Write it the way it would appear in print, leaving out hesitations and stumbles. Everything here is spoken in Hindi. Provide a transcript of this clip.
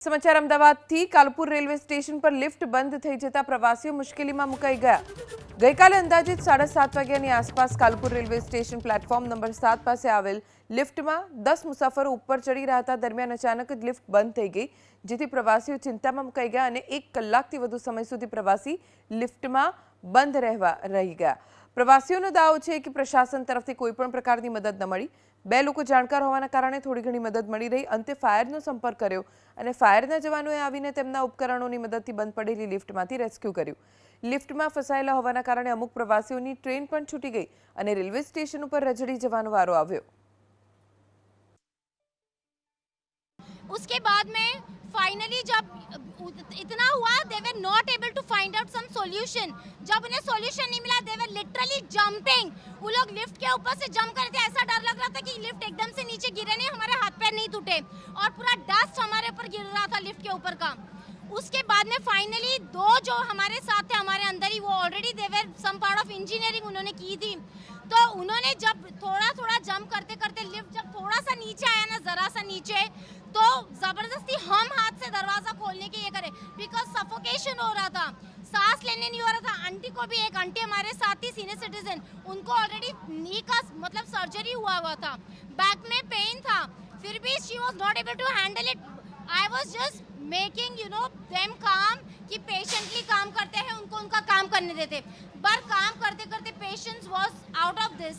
સમાચાર અમદાવાદથી કાલુપુર રેલવે સ્ટેશન પર લિફ્ટ બંધ થઈ જતા પ્રવાસીઓ મુશ્કેલીમાં મુકાઈ ગયા। ગઈકાલે અંદાજિત 7:30 વાગ્યાની આસપાસ Kalupur railway station platform number 7 પાસે આવેલ લિફ્ટમાં 10 મુસાફરો ઉપર ચડી રહ્યા હતા। દરમિયાન અચાનક જ લિફ્ટ બંધ થઈ ગઈ, જેથી પ્રવાસીઓ ચિંતામાં મુકાઈ ગયા અને 1 કલાકથી વધુ સમય સુધી પ્રવાસી લિફ્ટમાં બંધ રહી ગયા। પ્રવાસીઓનો દાવો છે કે પ્રશાસન તરફથી કોઈ પણ પ્રકારની મદદ ન મળી। બે લોકો જાણકાર હોવાના કારણે થોડી ઘણી મદદ મળી રહી। અંતે ફાયરનો સંપર્ક કર્યો અને ફાયરના જવાનોએ આવીને તેમના ઉપકરણોની મદદથી બંધ પડેલી લિફ્ટમાંથી રેસ્ક્યુ કર્યું। લિફ્ટમાં ફસાયેલા હોવાના કારણે અમુક પ્રવાસીઓની ટ્રેન પણ છૂટી ગઈ અને રેલવે સ્ટેશન ઉપર રજડી જવાનો વારો આવ્યો। उसके बाद में फाइनली जब इतना हुआ, they were not able to find out some solution. जब उन्हें सॉल्यूशन नहीं मिला, दे वर लिटरली जंपिंग। वो लोग लिफ्ट के ऊपर से जंप कर रहे थे, ऐसा डर लग रहा था कि लिफ्ट एकदम से नीचे गिरे नहीं, हमारे हाथ पैर नहीं टूटे और पूरा डस्ट हमारे ऊपर गिर रहा था लिफ्ट के ऊपर का। उसके बाद में फाइनली दो जो हमारे साथ थे, हमारे अंदर ही, वो already they were some part of engineering उन्होंने की थी। तो उन्होंने जब थोड़ा जंप करते करते लिफ्ट जब थोड़ा सा नीचे आया ना, जरा सा नीचे, तो जबरदस्ती हम हाथ से दरवाजा खोलने की ये करे, बिकॉज सफोकेशन हो रहा था, सांस लेने नहीं हो रहा था। आंटी को भी, एक आंटी हमारे साथ ही सीनियर सिटीजन, उनको ऑलरेडी नी का मतलब सर्जरी हुआ था, बैक में पेन था, फिर भी she was not able to handle it. I was just making them calm कि पेशेंटली काम करते हैं, उनको उनका काम करने देते, पर काम करते करते patience was out of this.